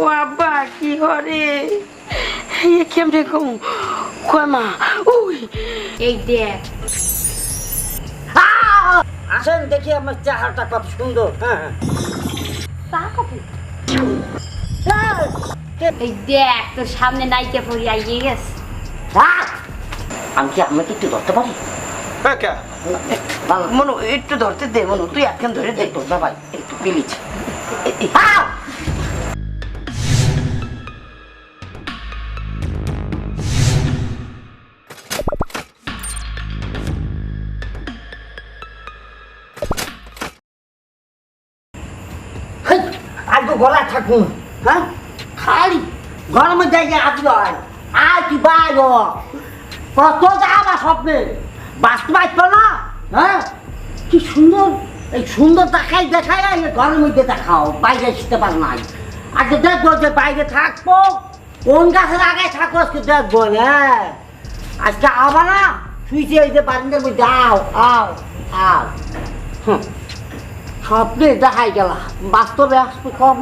ও আব্বা কি করে কেমনে কম কয় মা ওই এই দেখ আসেন দেখি আমার চেহারাটা কত সুন্দর। হ্যাঁ এই দেখ তোর সামনে নায়িকা পরি আইয়ে গেছে। আমি কি আমাকে একটু ধরতে পারি? মনু একটু ধরতে দে, মনু তুই একখান ধরে দে তো ভাই একটু প্লিজ। আজ তো গলা থাকুন, হ্যাঁ খালি গরমের জায়গায় আসবে আয় কি বাই কত যাবা স্বপ্নে বাস্তবায়িত না। হ্যাঁ কি সুন্দর, এই সুন্দর দেখাই দেখায় ঘরের মধ্যে দেখাও, বাইরে আসতে পার নাই। আজকে দেখবো যে বাইরে থাকবো কোন গাছের আগে থাকবো আজকে দেখবো। হ্যাঁ আজকে আবার না শুয়েছে এই যে বারিন্দার মধ্যে আও আও আও। স্বপ্নে দেখাই গেলা, বাস্তবে আসবে কম।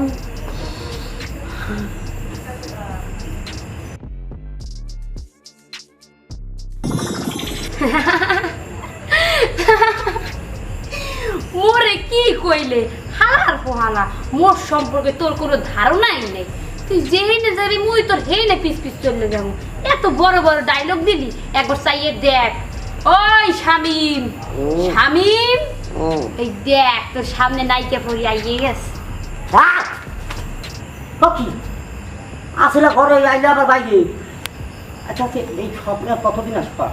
মোরে কি কইলে হালার পোহালা, মোর সম্পর্কে তোর কোনো ধারণাই নেই। তুই যেহেনে যাবি মুই তোর হেনে পিস পিস চলে যাবো। এত বড় বড় ডায়লগ দিলি, একবার চাইয়ে দেখ। ওই শামিম শামিম এই দেখ তোর সামনে নায়িকা পরি আইয়ে গেছে। কি আসলে ঘরে আইলে আবার বাইরে। আচ্ছা এই স্বপ্নের কতদিন আসবা?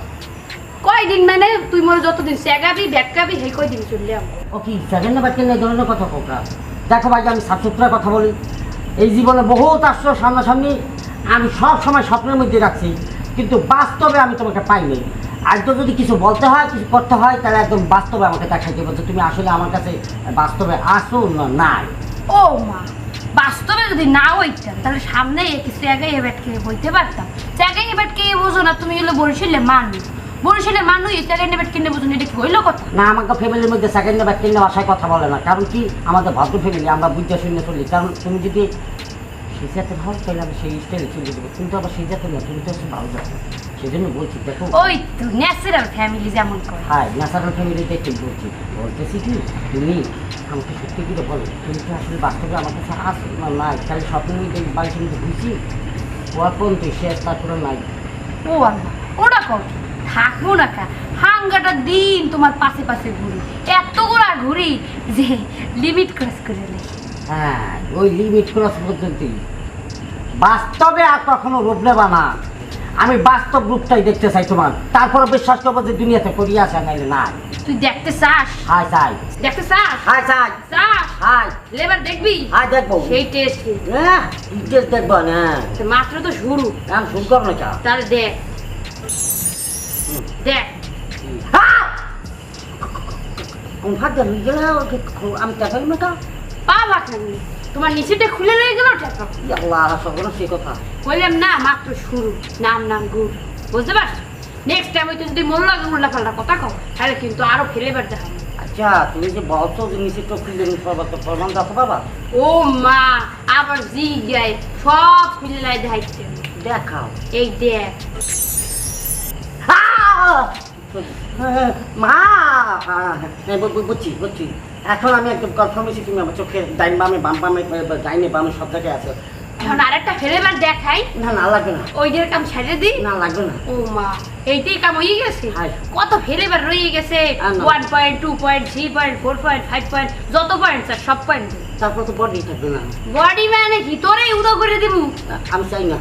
কয়দিন মানে তুই মোর যতদিন চেগাবি ব্যাটকাবি সেই কয়দিন চললাম। ও কি সেকেন্ড বাচ্চা এই ধরনের কথা কোকরা? দেখো ভাই আমি সাফ সুতরার কথা বলি, এই জীবনে বহুত আসছো সামনাসামনি, আমি সব সময় স্বপ্নের মধ্যে রাখছি, কিন্তু বাস্তবে আমি তোমাকে পাইনি। আর তো যদি কিছু বলতে হয় কিছু করতে হয় তাহলে একদম বাস্তবে আমাকে দেখাইতে বলছে তুমি আসলে আমার কাছে বাস্তবে আসো না নাই। ও মা, বাস্তবে যদি না হইতাম তাহলে সামনে কিছু জায়গায় ব্যাটকে বইতে পারতাম। জায়গায় ব্যাটকে বোঝো না তুমি, হলো বরিশালে মানুষ, বরিশালের মানুষ সেকেন্ড ব্যাট কিনে বোঝো না, এটা কি হইলো কথা? না আমাকে ফ্যামিলির মধ্যে সেকেন্ড ব্যাট কিনে বাসায় কথা বলে না, কারণ কি আমাদের ভদ্র ফ্যামিলি, আমরা বুঝতে শুনে চলি। কারণ তুমি যদি সেই জাতে ভালো তাহলে আমি সেই স্টাইলে চলে দেবো, কিন্তু আবার সেই জাতে না, তুমি তো হচ্ছে ভালো যাবে, সেই জন্য বলছি। দেখো ওই তো ন্যাচারাল ফ্যামিলি যেমন করে। হ্যাঁ ন্যাচারাল ফ্যামিলিতে ঠিক বলছি, বলতেছি কি তুমি আমাকে সত্যি করে বলো তুমি কি আসলে বাস্তবে আমার কাছে আসো না নাই? তাহলে স্বপ্নের মধ্যে বাড়ির মধ্যে ঘুরছি ওয়ার পর্যন্ত শেষ, তারপরে নাই। ও আল্লাহ, ওটা কর থাকবো না কা হাঙ্গাটা দিন তোমার পাশে পাশে ঘুরি, এত গোড়া ঘুরি যে লিমিট ক্রস করে নেই। হ্যাঁ ওই লিমিট ক্রস পর্যন্তই, বাস্তবে আর কখনো রূপ নেবা না। আমি বাস্তব রূপটাই দেখতে চাই তোমার, তারপরে বিশ্বাস করবো যে দুনিয়াতে করিয়া আছে নাইলে না। তুই দেখতে চাস? হাই চাই। দেখতে চাস? হাই চাই। চাস? হাই লেবার দেখবি? হাই দেখবো। সেই টেস্ট হ্যাঁ টেস্ট দেখবো না, মাত্র তো শুরু। আমি শুরু করো না চা। তাহলে দেখ দেখ কোন ভাগ হয়ে গেল আমি টাকা না কা পা বাখানি তোমার নিচেটা খুলে রয়ে গেল টাকা। আল্লাহ সবন সে কথা বললাম না মাত্র শুরু, নাম নাম গুড়, বুঝতে পারছো? নেক্সট টাইম তুই যদি মোল্লা পাল্টা কথা কও তাহলে কিন্তু আরো ফেলে বেড়াতে হবে। আচ্ছা তুমি যে বলতো যে নিচে তো খুলে সর্বত প্রমাণ দেখো বাবা। ও মা আবার জি গায় সব খুলে লাই দেখাইতে দেখাও। এই দেখ মা, বুঝছি বুঝছি, এখন আমি একদম কনফার্ম হয়েছি তুমি আমার চোখে ডাইন বামে বাম বামে ডাইনে বামে সব জায়গায় আছে। এখন আরেকটা ফেলেবার দেখাই। না না লাগবে না, ওইটার কাম ছেড়ে দিই। না লাগবে না। ও মা এইটাই কাম হয়ে গেছে, কত ফেলেবার রয়ে গেছে। 1 point 2 point 3 point 4 point 5 point যত পয়েন্ট স্যার সব পয়েন্ট। তারপর তো বডি থাকবে না। বডি মানে ভিতরে উদো করে দেবো। আমি চাই না,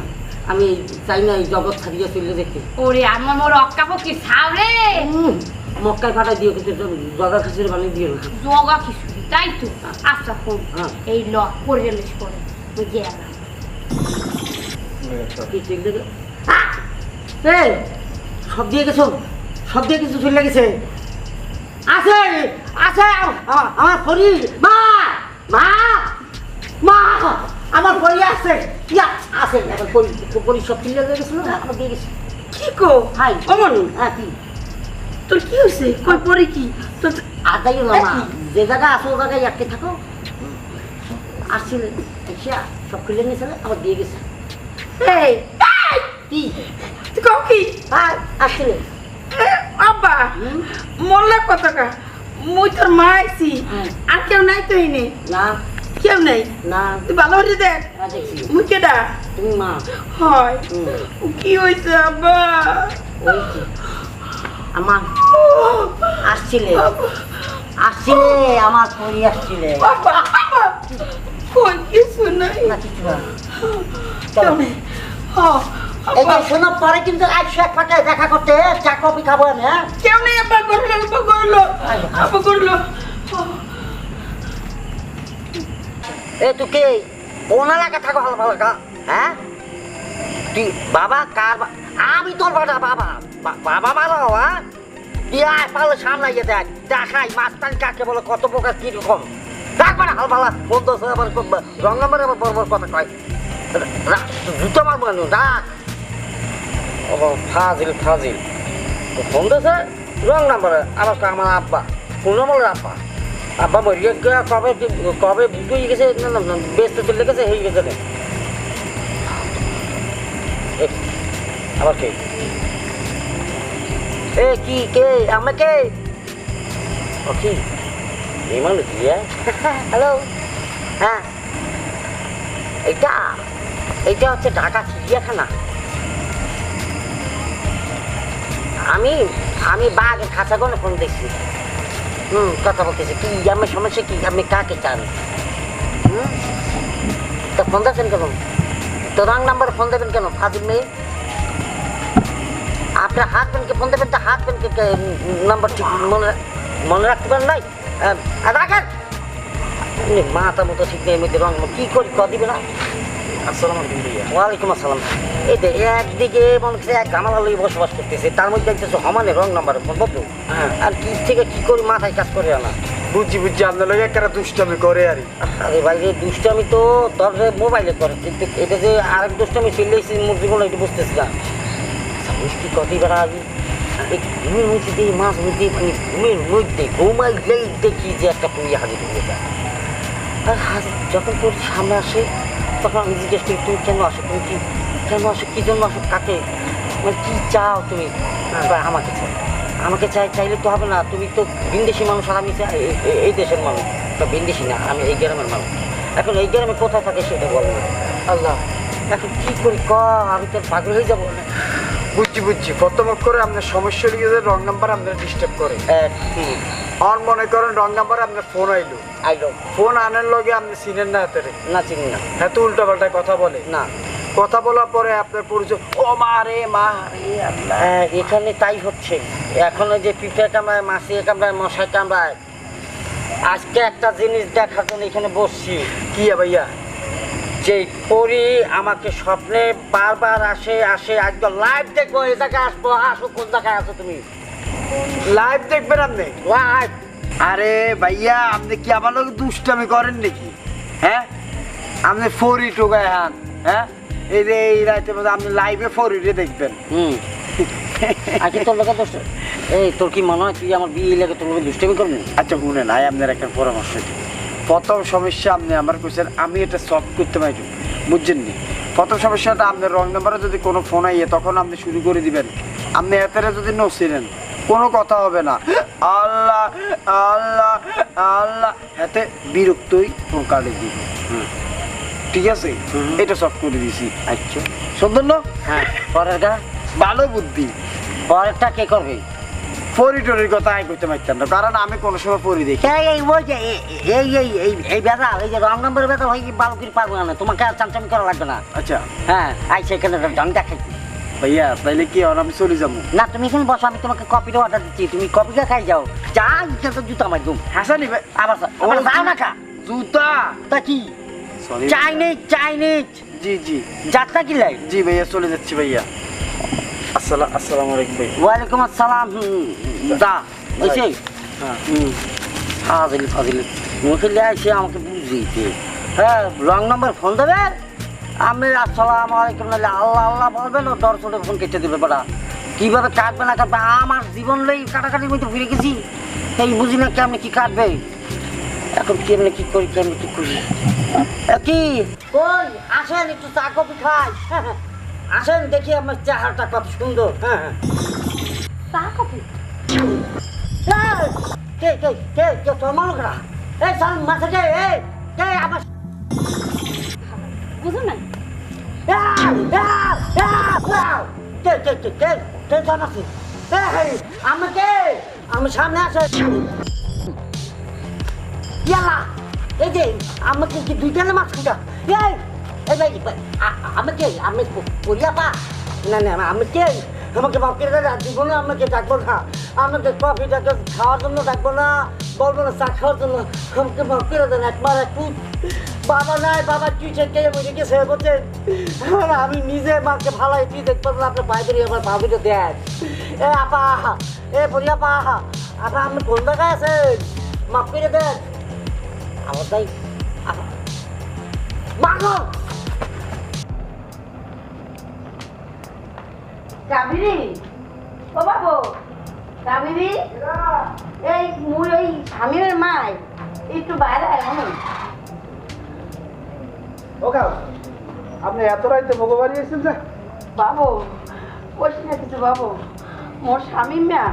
আমি চাই না এই জগৎ ছাড়িয়ে চলে যেতে। ওরে আমার মোর অক্কাপকি ছাউরে মক্কায় ফাটা দিও, কিন্তু জগা খিচুড়ি বানিয়ে দিও না। জগা খিচুড়ি তাই তো। আচ্ছা ফোন এই ল পড়ে গেলিস পরে ওই যে সব দিয়ে গেছো, সব দিয়ে কিছু চলে গেছে। আছে আছে আমার শরীর। মা মা মা আমার পরি আছে, আছে পরি সব চলে গেছিল, আমার দিয়ে গেছে। কি কো হাই অমন? হ্যাঁ কি তোর কি হয়েছে? কই পরে কি তোর আর যাইও না মা, যে জায়গায় আসো ও জায়গায় আটকে থাকো। আসছিলেন আচ্ছা সব খুলে নিয়েছিল আবার দিয়ে গেছে এই কি তুই কও কি হ্যাঁ আসছিলেন আব্বা মোল্লা কতটা মুই তোর মা আইছি আর কেউ নাই তো এনে না কেউ নাই না তুই ভালো করে দেখ দেখছি মুই কেডা তুমি মা হয় কি হয়েছে আব্বা ওই কি আমার আসছিলে আসছিলে আমার পরি আসছিলে আব্বা আব্বা কই কিছু নাই না কিছু না চলো হ্যাঁ এই যে শোনো পরে কিন্তু একশো এক পাটায় দেখা করতে চা কফি খাবো আমি হ্যাঁ কেউ নেই আব্বা করলো আব্বা করলো এ তুই কে কোন এলাকা থাকো ভালো ভালো কা হ্যাঁ তুই বাবা কার আমি তোর বাবা বাবা মারো হ্যাঁ তুই আয় পারলে সামনে গিয়ে দেখ দেখাই মাস্তান কাকে বলে কত প্রকার কিরকম রাখবে না হাল ভালো বন্ধু আবার রং নাম্বার আবার বড় বড় কথা কয় জুতো মারবো না রাখ ও ফাজিল ফাজিল ফোন দিয়েছে রং নাম্বারে আবার আমার আব্বা কোন নম্বরের আব্বা আব্বা মরিয়ে কবে কবে বুঝে গেছে ব্যস্ত চলে গেছে হয়ে গেছে না আবার কে এ কি কে আমাকে ও কি এই মানুষ হ্যালো হ্যাঁ এইটা এইটা হচ্ছে ঢাকা চিড়িয়াখানা আমি আমি বাঘের খাঁচা কোনো ফোন দেখছি কথা বলতেছি কি আমার সমস্যা কি আপনি কাকে চান তো ফোন দিয়েছেন কেন তো রং নাম্বার ফোন দেবেন কেন ফাজিল মেয়ে আপনার হাজবেন্ডকে ফোন দেবেন তো হাজবেন্ডকে নাম্বার ঠিক মনে রাখতে পারেন নাই রাখেন মাথা মতো ঠিক নেই মেয়েদের রং কি করি ক দিবে না আসসালামু আলাইকুম ভাইয়া ওয়ালাইকুম আসসালাম এই যে একদিকে মনে হচ্ছে এক গামালা লই বসবাস করতেছে তার মধ্যে দেখতেছো সমানে রং নাম্বারে ফোন বলতো আর কি থেকে কি করি মাথায় কাজ করে না বুঝছি আপনার লোক একটা দুষ্টামি করে আর আরে ভাই রে দুষ্টামি তো তোর মোবাইলে করে কিন্তু এটা যে আরেক দুষ্টামি চিল্লেছি মোর জীবনে একটু বুঝতেছি না মিষ্টি কতি বেড়া আগে এই ঘুমের মধ্যে দিয়ে মাছ মধ্যে মানে ঘুমের মধ্যে ঘুমাইলেই দেখি যে একটা পুড়ি হাজির হয়ে যায় আর হাজির যখন তোর সামনে আসে তখন আমি জিজ্ঞেস করি তুমি কেন আসো তুমি কি কেন আসো কী জন্য আসো কাকে মানে কী চাও তুমি আমাকে চাইলে তো হবে না তুমি তো বিন্দেশি মানুষ আর আমি এই দেশের মানুষ বা বিন্দেশি না আমি এই গ্রামের মানুষ এখন এই গ্রামে কোথায় থাকে সেটা বল না আল্লাহ এখন কী করি ক আমি তোর পাগল হয়ে যাবো বুঝছি প্রথম করে আপনার সমস্যা লিখে রং নাম্বার আপনার ডিস্টার্ব করে আর মনে করেন রং নাম্বার আপনার ফোন আইলো ফোন আনার লগে আপনি চিনেন না হাতে না চিনি না এত উল্টা পাল্টায় কথা বলে না কথা বলার পরে আপনার পরিচয় ও মা রে এখানে তাই হচ্ছে এখন যে পিঁপড়ে কামড়ায় মাছি কামড়ায় মশাই কামড়ায় আজকে একটা জিনিস দেখার জন্য এখানে বসছি কি ভাইয়া যে পরি আমাকে স্বপ্নে বারবার আসে আজকে লাইভ দেখবো এই জায়গায় আসবো আসো কোন জায়গায় আছো তুমি লাইভ দেখবেন আপনি লাইভ আরে ভাইয়া আপনি কি আমার লোক দুষ্টামি করেন নাকি হ্যাঁ আপনি ফোরি টোকায় হান হ্যাঁ এই যে এই রাতের মধ্যে আপনি লাইভে ফোরিরে দেখবেন আজকে তোর লোকের দোষ এই তোর কি মনে হয় তুই আমার বিয়ে লাগে তোর লোকের দুষ্টামি করবি আচ্ছা শুনে নাই আপনার একটা পরামর্শ দিই প্রথম সমস্যা আপনি আমার কোয়েশ্চেন আমি এটা সলভ করতে পারি বুঝছেন নি প্রথম সমস্যাটা আপনার রং নাম্বারে যদি কোনো ফোন আইয়ে তখন আপনি শুরু করে দিবেন আপনি এতেরা যদি নছিলেন কোনো কথা হবে না আল্লাহ আল্লাহ আল্লাহ এতে বিরক্তই ফোন কাটে দিবে ঠিক আছে এটা সলভ করে দিছি আচ্ছা সুন্দর না হ্যাঁ পরের গা ভালো বুদ্ধি পরেরটা কে করবে পরিটরির কথা আই করতে পারতাম না কারণ আমি কোনো সময় পরি দেখি এই ওই যে এই বেদা এই যে রং নম্বরের বেদা হয় ভালো করে পারবো না তোমাকে আর চামচামি করা লাগবে না আচ্ছা হ্যাঁ আই সেখানে রং দেখাইছি ভাইয়া তাইলে কি আর আমি চলে যাবো না তুমি এখানে বসো আমি তোমাকে কপিটা অর্ডার দিচ্ছি তুমি কপিটা খাই যাও যা ইচ্ছা তো জুতা আমার দুম হাসানি ভাই আবার যাও না খা জুতা তা কি সরি চাইনিজ জি যাত্রা কি লাই জি ভাইয়া চলে যাচ্ছি ভাইয়া আসসালামু আলাইকুম ভাই ওয়ালাইকুম আসসালাম যা বুঝছি হ্যাঁ ফাজিল মুখে লিয়ে আমাকে বুঝিয়েছে হ্যাঁ রং নম্বর ফোন দেবে আমি আসসালাম আলাইকুম নাহলে আল্লাহ আল্লাহ বলবেন ও দর্শনে ফোন কেটে দেবে বেড়া কীভাবে কাটবে না কাটবে আমার জীবন লই কাটাকাটির মধ্যে ফিরে গেছি এই বুঝি না কেমনি কি কাটবে এখন কেমনি কি করি কেমনি কি করি কি কই আসেন একটু চা কফি খাই আসেন দেখি আমার চেহারাটা কত সুন্দর চা কফি কে কে কে কে তোর মালকরা এই সাল মাথা কে কে আবার বুঝো নাই আমি সামনে আসে এই যে আমাকে কি দুইটা না মাছ খুঁজা আমাকে আমি পড়িয়া পা না না আমি কে আমাকে বাপকে দিব না আমাকে ডাকবো না আমাকে কফিটাকে খাওয়ার জন্য ডাকবো না বলবো না চা খাওয়ার জন্য আমাকে বাপকে দেন একবার একটু বাবা নাই বাবা তুই কে বুঝে গেছে বলছে আমি নিজে মাকে ভালাই তুই দেখবো না আপনার বাইরে আমার ভাবিটা দেন এ আপা এ বলি আপা আপা আপনি কোন জায়গায় আছেন মাফ করে দেন আমার তাই মাগো কাবিরি ও বাবু কাবিরি এই মুই ওই স্বামীর মাই একটু বাইরে আয় ওকে আপনি এত রাইতে ভগবান এসেছেন যে বাবু কইস না কিছু বাবু মোর স্বামী মা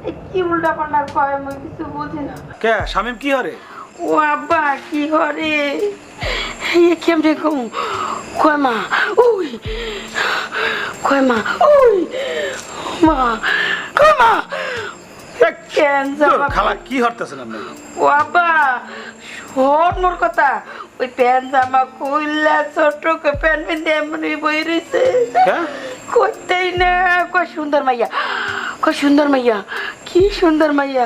এই কি উল্টা পাল্টা কয় মুই কিছু বুঝি না কে শামিম কি হরে ও আব্বা কি করে এই কেমনে কম কয় মা ওই কয় মা ওই মা কয় মা কেন যাবা খালা কি হরতেছেন আপনি ও আব্বা শোন মোর কথা ওই প্যান্ট জামা খুললা ছোট প্যান্ট পিন্ধে এমনি বই রয়েছে করতেই না কয় সুন্দর মাইয়া কয় সুন্দর মাইয়া কি সুন্দর মাইয়া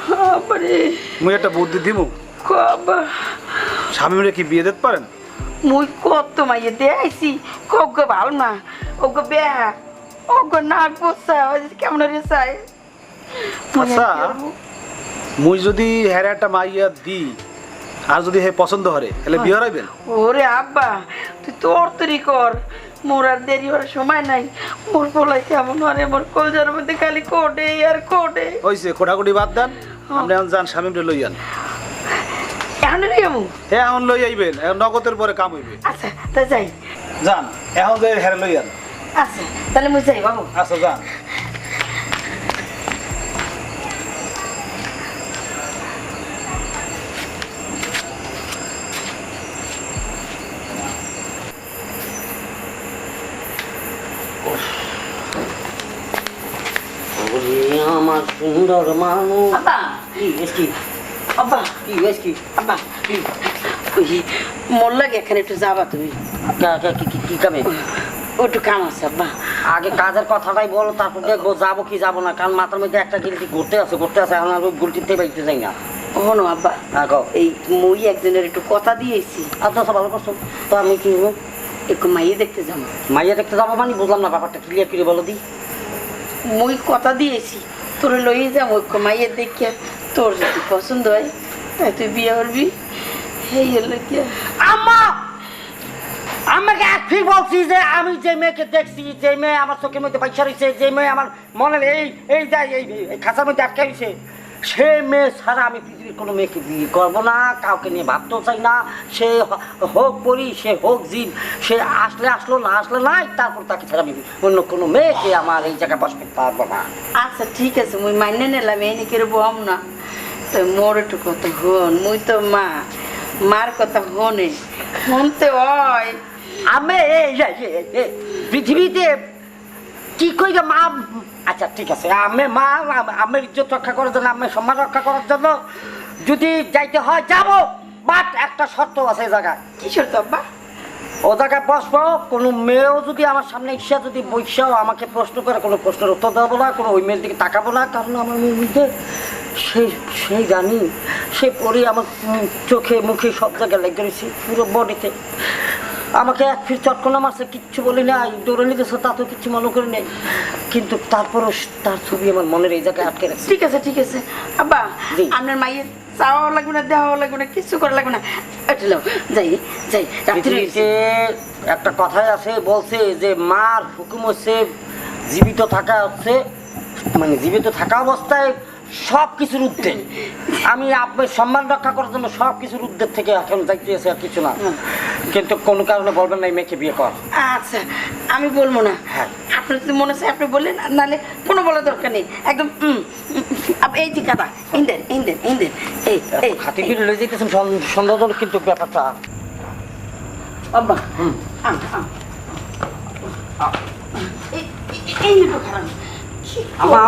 বাবারে মুই একটা বুদ্ধি দিমু বাবা স্বামীরে কি বিয়ে দিতে পারেন মুই কত মাইয়া দেখাইছি কগ ভালো না ওগ বেহা ওগ নাক বসা কেমন রে চাই আচ্ছা মুই যদি হেরে একটা মাইয়া দি আর যদি হে পছন্দ হরে তাহলে বিয়ে হরাইবেন ওরে আব্বা তুই তোর তরি কর মোর আর দেরি হওয়ার সময় নাই মোর বলাই কেমন হরে মোর কলজার মধ্যে খালি কোডে আর কোডে হইছে কোটাকুটি বাদ দেন আপনি এখন যান স্বামীরে লই আন এখন রে আমু হ্যাঁ এখন লই আইবেন এখন নগদের পরে কাম হইবে আচ্ছা তা যাই যান এখন যে হেরে লই আন আচ্ছা তাহলে মুই যাই বাবু আচ্ছা যান আমার সুন্দর মানুষ আব্বা কি এসকি আব্বা কি এসকি আব্বা ওই মোর লাগে এখানে একটু যাবা তুমি কি কামে একটু কাম আছে আব্বা আগে কাজের কথাটাই বলো তারপর দেখবো যাবো কি যাবো না কারণ মাথার মধ্যে একটা গিলটি ঘুরতে আছে এখন আর ওই গুলটিতে বাইতে যাই না শোনো আব্বা হ্যাঁ কও এই মুই একজনের একটু কথা দিয়েছি আচ্ছা ভালো করছো তো আমি কি হবো একটু মাইয়ে দেখতে যাবো মাইয়া দেখতে যাবো মানে বুঝলাম না ব্যাপারটা ক্লিয়ার করে বলো দি মুই কথা দিয়েছি তোর লইয়ে যাবো একটু মাইয়ে দেখে তোর যদি পছন্দ হয় তাই তুই বিয়ে করবি এই হলো কি আম্মা আমাকে একই বলছি যে আমি যে মেয়েকে দেখছি যে মেয়ে আমার চোখের মধ্যে পয়সা রয়েছে যে মেয়ে আমার মনে এই যায় এই খাঁচার মধ্যে আটকে রয়েছে সে মেয়ে ছাড়া আমি পৃথিবীর কোনো মেয়েকে বিয়ে করবো না কাউকে নিয়ে ভাবতেও চাই না সে হোক পরি সে হোক জীব সে আসলো না আসলে নাই তারপর তাকে ছাড়া আমি অন্য কোনো মেয়েকে আমার এই জায়গায় বসতে পারবো না আচ্ছা ঠিক আছে মুই মাইনে নিলাম এই নিকে বম না তো মোর একটু কথা হন মুই তো মার কথা হনে শুনতে হয় আমি পৃথিবীতে কি কই মা আচ্ছা ঠিক আছে আমি মা আমের ইজ্জত রক্ষা করার জন্য আমের সম্মান রক্ষা করার জন্য যদি যাইতে হয় যাবো বাট একটা শর্ত আছে এই জায়গায় কি শর্ত আব্বা ও জায়গায় বসবো কোনো মেয়েও যদি আমার সামনে ইচ্ছা যদি বৈশাও আমাকে প্রশ্ন করে কোনো প্রশ্নের উত্তর দেবো না কোনো ওই মেয়ের দিকে তাকাবো না কারণ আমার মেয়ের মধ্যে সেই জানি সে পরে আমার চোখে মুখে সব জায়গায় লেগে রয়েছে পুরো বডিতে আমাকে এক ফির চটকনা মারছে কিচ্ছু বলি না দৌড়ে নিতেছে তা তো কিচ্ছু মনে করি নাই কিন্তু তারপরও তার ছবি আমার মনের এই জায়গায় আটকে রাখছে ঠিক আছে আব্বা আপনার মাইয়ের চাওয়াও লাগবে না দেওয়াও লাগবে না কিছু করা লাগবে না এটলো যাই পৃথিবীতে একটা কথাই আছে বলছে যে মার হুকুম হচ্ছে জীবিত থাকা হচ্ছে মানে জীবিত থাকা অবস্থায় সব কিছুর ঊর্ধ্বে। আমি আপনার সম্মান রক্ষা করার জন্য সব কিছুর ঊর্ধ্বের থেকে এখন যাইতেছে আর কিছু না। কিন্তু কোনো কারণে বলবেন না এই মেয়েকে বিয়ে কর। আচ্ছা আমি বলবো না। হ্যাঁ। আপনার যদি মনে আছে আপনি বললেন, আর নাহলে কোনো বলার দরকার নেই। একদম এই যে কাদা ইন্দেন ইন্দেন ইন্দেন এই এই হাতে কিনে লয়ে যেতেছেন সন্দেহজনক কিন্তু ব্যাপারটা। আব্বা আম আম এই একটু খারাপ আমার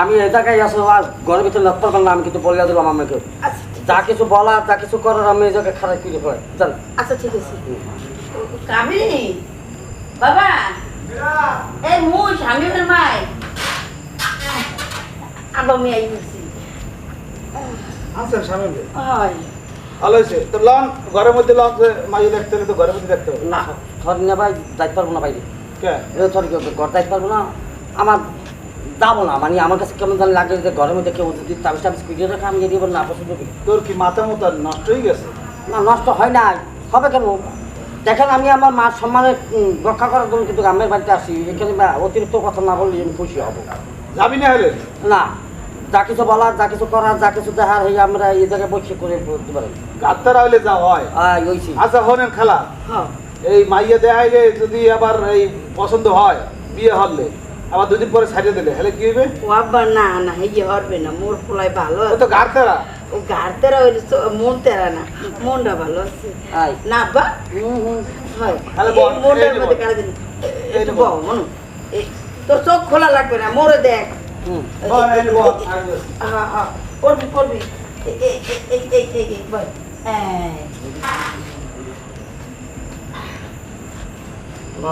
আমি এ জায়গায় আসলে আর ঘরের ভিতরে লক্ষ্য করলাম, আমি কিন্তু বলে দিলাম আমাকে আচ্ছা যা কিছু বলার যা কিছু করার আমি এই জায়গায় খারাপ করে পড়ে জান। আচ্ছা ঠিক আছে। কামিনী বাবা এই মুই স্বামীর মাই আব্বা আমি আই বলছি আছেন স্বামী ভাই? হয় ভালো হয়েছে তো লন ঘরের মধ্যে লন যে মাইয়ে দেখতে হলে তো ঘরের মধ্যে দেখতে হবে না ধর না ভাই যাইতে পারবো না বাইরে, কে ধর ঘর যাইতে পারবো না, আমার যাবো না, মানে আমার কাছে কেমন জানি লাগে যে ঘরের মধ্যে কেউ যদি তাবিজ টাবিজ খুঁজে রাখে আমি এড়িয়ে না পছন্দ করি তোর কি মাথা মতো নষ্ট হয়ে গেছে? না। নষ্ট হয় না, হবে কেন? দেখেন আমি আমার মার সম্মানের রক্ষা করার জন্য কিন্তু গ্রামের বাড়িতে আসি, এখানে অতিরিক্ত কথা না বললে আমি খুশি হব যাবি না হলে? না। যা কিছু বলার যা কিছু করার যা কিছু দেখার হয়ে আমরা এই জায়গায় বসে করে বলতে পারি। গাত্তারা হইলে যা হয়। ওইছি আচ্ছা হনেন খেলা হ্যাঁ এই মাইয়া দেখাইলে যদি আবার এই পছন্দ হয় বিয়ে হলে আবার দুদিন পরে ছাড়িয়ে দিলে হলে কি হইবে? ও আব্বা না না এই হবে না, মোর পোলাই ভালো ও আছে। তো গাত্তারা। ও গার তেরা হইলে তো মন তেরা না, মনটা ভালো আছে আই না আব্বা। হয় তাহলে এই বল, মনটার এই যে মধ্যে বল। কারা দিন এই একটু যে বল। বল মনু এই তোর চোখ খোলা লাগবে না, মোরে দেখ। বল, এই যে বল। হ্যাঁ হ্যাঁ পড়বি পড়বি এই এই এই এই এই এই বল এই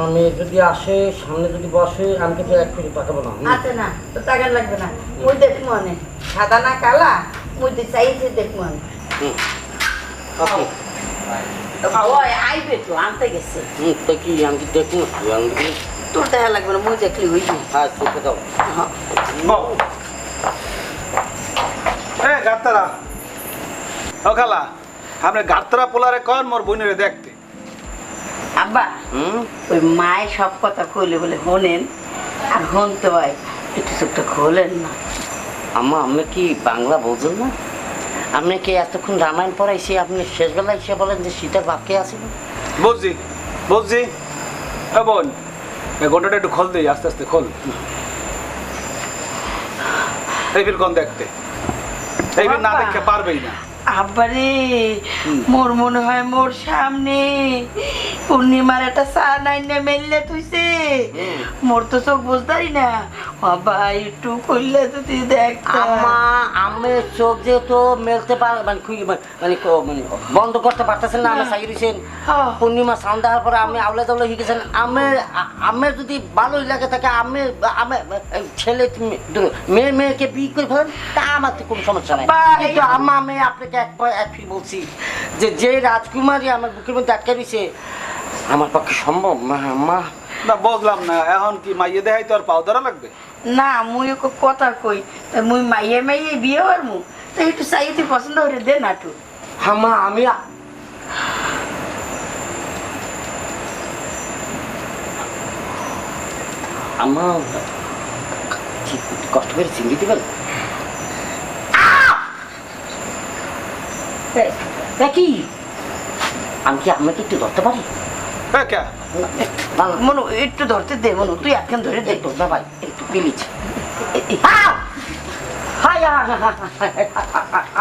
আমি যদি আসে সামনে যদি বসে আমি কিন্তু এক ফিরি পাকাবো না। আচ্ছা না তো টাকা লাগবে না, মুই দেখ মনে সাদা না কালা মুই তো চাইছি দেখ মনে। ওকে ওই আইবে তো আনতে গেছে, তো কি আমি কি দেখুন তোর দেখা লাগবে না, মুই দেখলি হইবি। হ্যাঁ চোখে দাও। বল। এই গাত্তারা ও খালা আপনি গাত্তারা পোলারে কন মোর বোনেরে দেখতে। আব্বা ওই মায়ের সব কথা কইলে বলে হনেন আর হনতে হয়, একটু চোখটা খোলেন না। আম্মা আপনি কি বাংলা বোঝেন না? আপনি কি এতক্ষণ রামায়ণ পড়াইছি আপনি শেষবেলা এসে বলেন যে সীতার বাপকে আছে? বুঝছি বুঝছি। এ বোন এই ঘন্টাটা একটু খোল দিই, আস্তে আস্তে খোল। এই বিল কোন দেখতে, এই বিল না দেখতে পারবেই না। আব্বারে মোর মনে হয় মোর সামনে পূর্ণিমার একটা চা নাই না মেললে তুইছে, মোর তো চোখ বুঝতারি না। বাবা একটু করলে যদি দেখ আম্মা আমের চোখ যেহেতু মেলতে পার মানে মানে বন্ধ করতে পারতেছেন না, আমি সাই দিয়েছেন পূর্ণিমা সাউন্ড দেওয়ার পরে আমি আউলে দাউলে হয়ে গেছেন। আমের যদি ভালোই লাগে থাকে আমের ছেলে মেয়েকে বিয়ে করে ফেলেন তা আমার তো কোনো সমস্যা নাই। কিন্তু আম্মা আমি আপনাকে এক ফির বলছি যে রাজকুমারী আমার বুকের মধ্যে আটকে দিছে আমার পক্ষে সম্ভব মা আম্মা? না বুঝলাম না, এখন কি মাইয়ে দেখাই তো আর পাও ধরা লাগবে? না মুই ওকে কথা কই তা মুই মাইয়ে মাইয়ে বিয়ে হরমু তো একটু চাই তুই পছন্দ করে দে না একটু। আম্মা আমি আম্মা কষ্ট করে চিংড়ি দিবেন কি? আমি কি আপনাকে একটু ধরতে পারি? হ্যাঁ কে মনু একটু ধরতে দে, মনু তুই একখান ধরে দে। না ভাই একটু প্লিজ।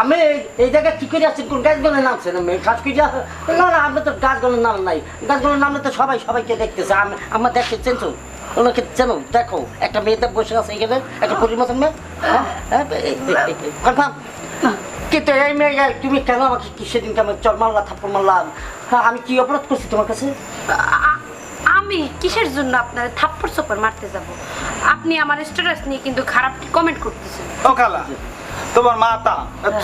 আমি এই জায়গায় কি করে আসছেন? কোন গাছগুলোর নামছেন? আমি গাছ কি না না আপনি তো গাছগুলোর নাম নাই, গাছগুলোর নামে তো সবাইকে দেখতেছে। আমার দেখতে চেনছো ওনাকে চেনো? দেখো একটা মেয়েদের বসে আছে এখানে, একটা পরিমতন মেয়ে কনফার্ম। কিন্তু এই মেয়ে তুমি কেন আমাকে কি সেদিনকে আমি চর মারলা থাপ্পড় মারলাম? আমি কি অপরাধ করছি তোমার কাছে? আমি কিসের জন্য আপনার থাপ্পড় চোপড় মারতে যাব? আপনি আমার স্ট্যাটাস নিয়ে কিন্তু খারাপ কমেন্ট করতেছেন। ও খালা তোমার মাথা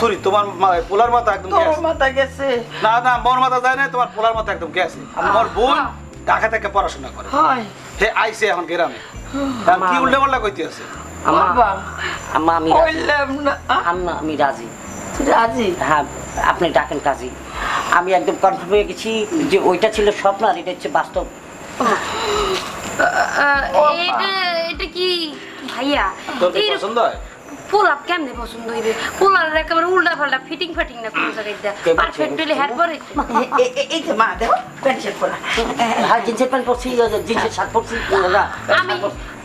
সরি তোমার পোলার মাথা একদম তোর গ্যাস। মাথা গেছে। না না মোর মাথা যায় না, তোমার পোলার মাথা একদম গেছে। আমার বোন ঢাকা থেকে পড়াশোনা করে, হয় হে আইছে এখন গ্রামে, এখন কি উল্টা পাল্টা কইতে আছে? বাবা আম্মা আমি রাজি। বললাম না আম্মা আমি রাজি। তুই রাজি? হ্যাঁ আপনি ডাকেন কাজী। আমি একদম কনফার্ম হয়ে গেছি যে ওইটা ছিল স্বপ্ন আর এটা হচ্ছে বাস্তব। এটা কি ভাইয়া? তোর কি পছন্দ হয়? পোলাপ কেমনে পছন্দ হইবে পোলার একেবারে উল্টা পাল্টা ফিটিং ফাটিং না কোন জায়গায় দেয়া পারফেক্ট হইলে হেয়ার পরে এই যে মা দেখো প্যান্ট শার্ট পরা হ্যাঁ জিন্সের প্যান্ট পরছি জিন্সের শার্ট পরছি আমি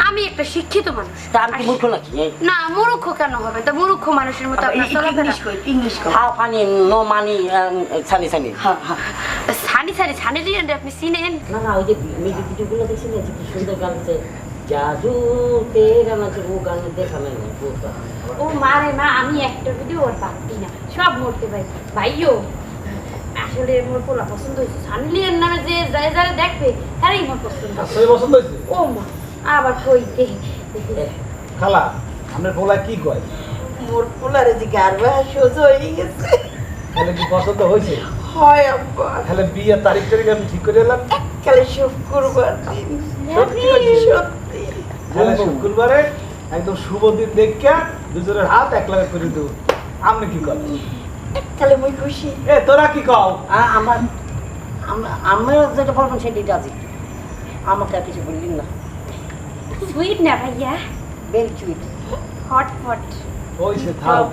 আমি একটা শিক্ষিত মানুষ তা আমি কি মূর্খ নাকি না মূর্খ কেন হবে তা মূর্খ মানুষের মতো আপনার চলাফেরা ইংলিশ কই how funny no money sunny sunny হ্যাঁ হ্যাঁ সানি সানি সানি লিওন আপনি চিনেন না না ওই যে মিউজিক ভিডিওগুলো দেখছি না কি সুন্দর গান আছে জাদু তেরা না ও গান দেখা নাই ও মারে মা আমি একটা ভিডিও ওর পাচ্ছি না সব মরতে ভাই ভাইও আসলে মোর পোলা পছন্দ হয়েছে সানি লিওন নামে যে যারা দেখবে তারাই মোর পছন্দ আসলে পছন্দ হয়েছে ও মা আবার কইতে খালা আপনার পোলা কি কয় মোর পোলারে যে গারবা সোজা হয়ে গেছে তাহলে কি পছন্দ হয়েছে হয় আব্বা তাহলে বিয়ের তারিখ আমি ঠিক করে এলাম কালে শুক্রবার দিন সত্যি তাহলে শুক্রবারে একদম শুভ দিন দেখা দুজনের হাত এক লাগে করে দেব আপনি কি করেন কালে মুই খুশি এ তোরা কি কও আমার আমরা যেটা বলবেন সেটা রাজি আমাকে আর কিছু বললেন না সুইট না ভাইয়া ভেরি সুইট হট হট ওই সে থাক